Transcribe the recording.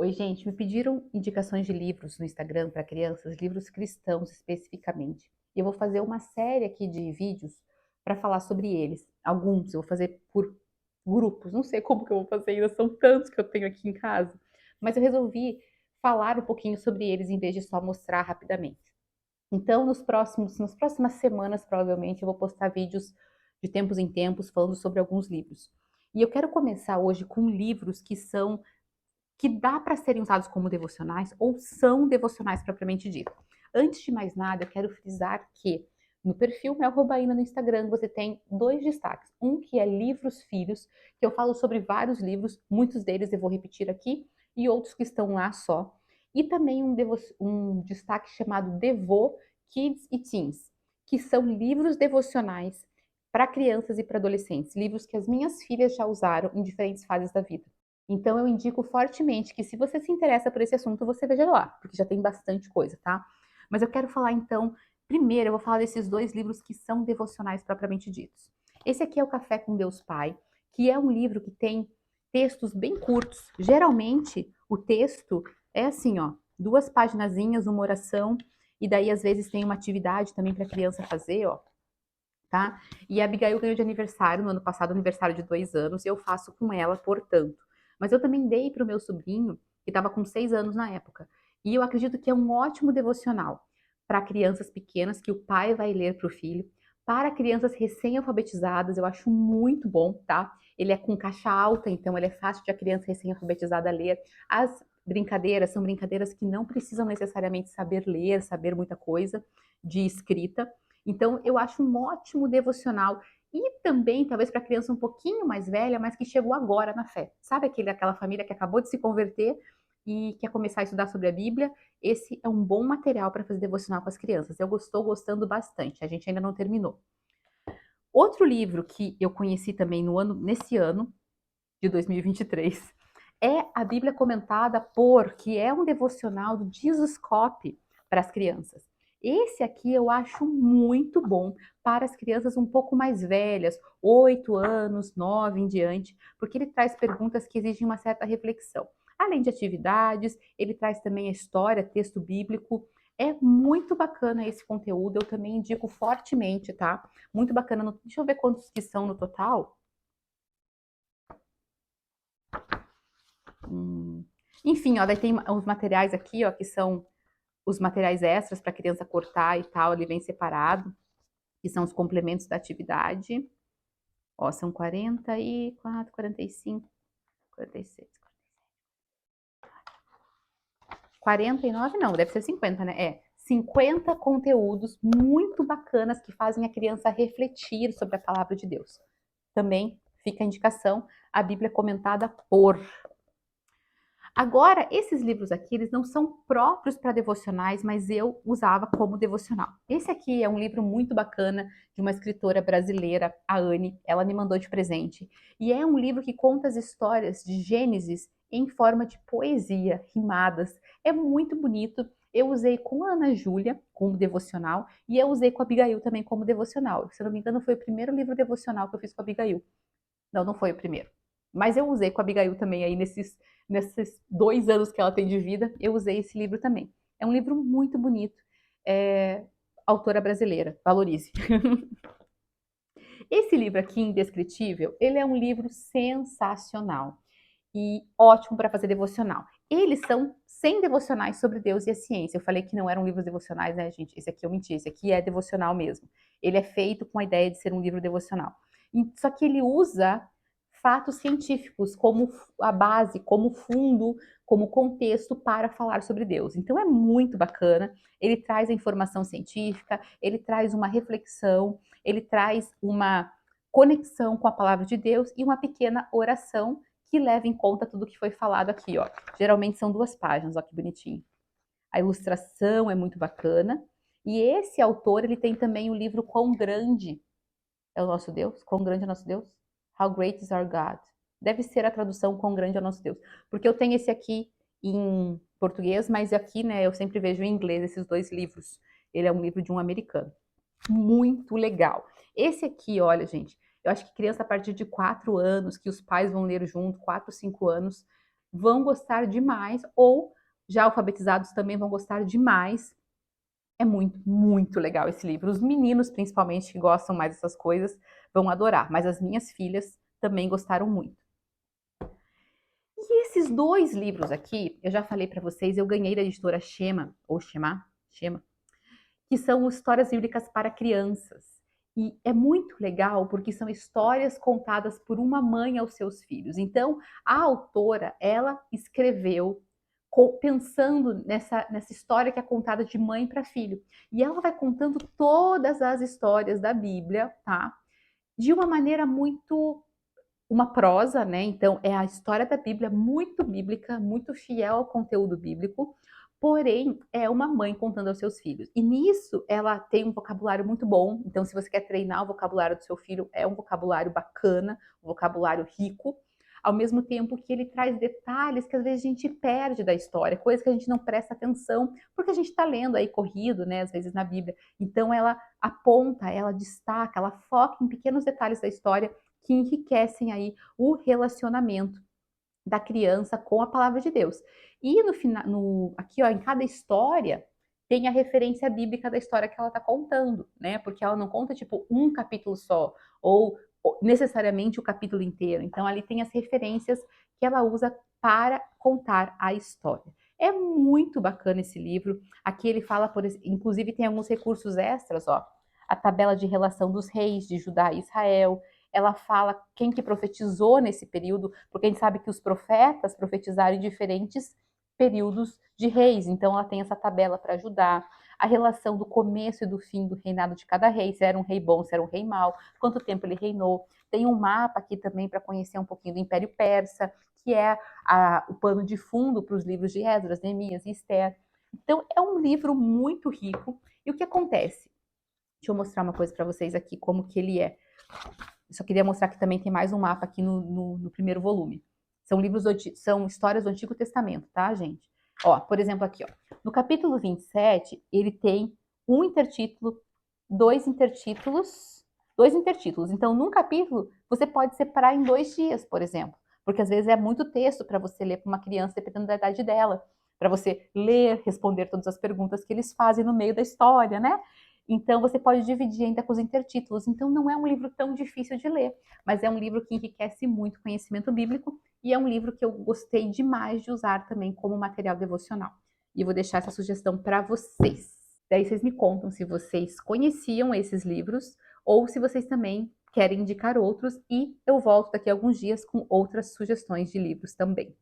Oi, gente, me pediram indicações de livros no Instagram para crianças, livros cristãos especificamente. E eu vou fazer uma série aqui de vídeos para falar sobre eles. Alguns eu vou fazer por grupos, não sei como que eu vou fazer ainda, são tantos que eu tenho aqui em casa. Mas eu resolvi falar um pouquinho sobre eles em vez de só mostrar rapidamente. Então, nas próximas semanas, provavelmente, eu vou postar vídeos de tempos em tempos falando sobre alguns livros. E eu quero começar hoje com livros que dá para serem usados como devocionais ou são devocionais propriamente dito. Antes de mais nada, eu quero frisar que no perfil Mel Robaina no Instagram você tem dois destaques. Um que é Livros Filhos, que eu falo sobre vários livros, muitos deles eu vou repetir aqui, e outros que estão lá só. E também um destaque chamado Devo Kids e Teens, que são livros devocionais para crianças e para adolescentes, livros que as minhas filhas já usaram em diferentes fases da vida. Então eu indico fortemente que se você se interessa por esse assunto, você veja lá, porque já tem bastante coisa, tá? Mas eu quero falar então, primeiro eu vou falar desses dois livros que são devocionais propriamente ditos. Esse aqui é o Café com Deus Pai, que é um livro que tem textos bem curtos. Geralmente o texto é assim, ó, duas paginazinhas, uma oração, e daí às vezes tem uma atividade também para a criança fazer, ó, tá? E a Abigail ganhou de aniversário no ano passado, aniversário de 2 anos, e eu faço com ela, portanto. Mas eu também dei para o meu sobrinho, que estava com 6 anos na época. E eu acredito que é um ótimo devocional para crianças pequenas, que o pai vai ler para o filho. Para crianças recém-alfabetizadas, eu acho muito bom, tá? Ele é com caixa alta, então ele é fácil de a criança recém-alfabetizada ler. As brincadeiras são brincadeiras que não precisam necessariamente saber ler, saber muita coisa de escrita. Então, eu acho um ótimo devocional. E também, talvez para criança um pouquinho mais velha, mas que chegou agora na fé. Sabe aquela família que acabou de se converter e quer começar a estudar sobre a Bíblia? Esse é um bom material para fazer devocional com as crianças. Eu estou gostando bastante. A gente ainda não terminou. Outro livro que eu conheci também nesse ano de 2023 é a Bíblia Comentada por, que é um devocional do Jesus Cop para as crianças. Esse aqui eu acho muito bom para as crianças um pouco mais velhas, 8 anos, 9 em diante, porque ele traz perguntas que exigem uma certa reflexão. Além de atividades, ele traz também a história, texto bíblico. É muito bacana esse conteúdo, eu também indico fortemente, tá? Muito bacana. Deixa eu ver quantos que são no total. Enfim, ó, daí tem os materiais aqui, ó, que são os materiais extras para a criança cortar e tal, ele vem separado, que são os complementos da atividade. Ó, são 44, 45, 46, 49 não, deve ser 50, né? É, 50 conteúdos muito bacanas que fazem a criança refletir sobre a palavra de Deus. Também fica a indicação, a Bíblia comentada por. Agora, esses livros aqui, eles não são próprios para devocionais, mas eu usava como devocional. Esse aqui é um livro muito bacana de uma escritora brasileira, a Anne, ela me mandou de presente. E é um livro que conta as histórias de Gênesis em forma de poesia, rimadas. É muito bonito. Eu usei com a Ana Júlia como devocional e eu usei com a Abigail também como devocional. Se eu não me engano, foi o primeiro livro devocional que eu fiz com a Abigail. Não, não foi o primeiro. Mas eu usei com a Abigail também aí nesses 2 anos que ela tem de vida, eu usei esse livro também. É um livro muito bonito. É, autora brasileira, valorize. Esse livro aqui, Indescritível, ele é um livro sensacional e ótimo para fazer devocional. Eles são 100 devocionais sobre Deus e a ciência. Eu falei que não eram livros devocionais, né, gente? Esse aqui eu menti, esse aqui é devocional mesmo. Ele é feito com a ideia de ser um livro devocional. Só que ele usa fatos científicos como a base, como fundo, como contexto para falar sobre Deus. Então é muito bacana. Ele traz a informação científica, ele traz uma reflexão, ele traz uma conexão com a palavra de Deus e uma pequena oração que leva em conta tudo que foi falado aqui, ó. Geralmente são 2 páginas, ó que bonitinho. A ilustração é muito bacana. E esse autor, ele tem também o livro Quão Grande é o Nosso Deus? Quão Grande é o Nosso Deus? How Great is Our God? Deve ser a tradução Quão Grande é o Nosso Deus. Porque eu tenho esse aqui em português, mas aqui, né, eu sempre vejo em inglês esses dois livros. Ele é um livro de um americano. Muito legal. Esse aqui, olha, gente, eu acho que criança a partir de 4 anos, que os pais vão ler junto, 4, 5 anos, vão gostar demais, ou já alfabetizados também vão gostar demais. É muito, muito legal esse livro. Os meninos, principalmente, que gostam mais dessas coisas, vão adorar, mas as minhas filhas também gostaram muito. E esses dois livros aqui, eu já falei para vocês, eu ganhei da editora Shema, ou Shema, que são histórias bíblicas para crianças. E é muito legal porque são histórias contadas por uma mãe aos seus filhos. Então, a autora, ela escreveu pensando nessa história que é contada de mãe para filho. E ela vai contando todas as histórias da Bíblia, tá? De uma maneira muito uma prosa, né? Então é a história da Bíblia muito bíblica, muito fiel ao conteúdo bíblico, porém é uma mãe contando aos seus filhos. E nisso ela tem um vocabulário muito bom. Então se você quer treinar o vocabulário do seu filho, é um vocabulário bacana, um vocabulário rico, ao mesmo tempo que ele traz detalhes que às vezes a gente perde da história, coisas que a gente não presta atenção, porque a gente está lendo aí corrido, né, às vezes na Bíblia. Então ela aponta, ela destaca, ela foca em pequenos detalhes da história que enriquecem aí o relacionamento da criança com a palavra de Deus. E no final, aqui ó, em cada história tem a referência bíblica da história que ela está contando, né? Porque ela não conta tipo um capítulo só ou necessariamente o capítulo inteiro. Então ali tem as referências que ela usa para contar a história. É muito bacana esse livro. Aqui ele fala, inclusive tem alguns recursos extras, ó. A tabela de relação dos reis de Judá e Israel, ela fala quem que profetizou nesse período, porque a gente sabe que os profetas profetizaram em diferentes períodos de reis, então ela tem essa tabela para ajudar. A relação do começo e do fim do reinado de cada rei, se era um rei bom, se era um rei mau, quanto tempo ele reinou. Tem um mapa aqui também para conhecer um pouquinho do Império Persa, que é o pano de fundo para os livros de Esdras, Neemias e Esther. Então é um livro muito rico. E o que acontece? Deixa eu mostrar uma coisa para vocês aqui, como que ele é. Eu só queria mostrar que também tem mais um mapa aqui no primeiro volume. São são histórias do Antigo Testamento, tá, gente? Ó, por exemplo, aqui, ó. No capítulo 27, ele tem um intertítulo, dois intertítulos. Então, num capítulo, você pode separar em 2 dias, por exemplo. Porque às vezes é muito texto para você ler para uma criança, dependendo da idade dela. Para você ler, responder todas as perguntas que eles fazem no meio da história, né? Então, você pode dividir ainda com os intertítulos. Então, não é um livro tão difícil de ler, mas é um livro que enriquece muito o conhecimento bíblico e é um livro que eu gostei demais de usar também como material devocional. E eu vou deixar essa sugestão para vocês. Daí vocês me contam se vocês conheciam esses livros ou se vocês também querem indicar outros e eu volto daqui a alguns dias com outras sugestões de livros também.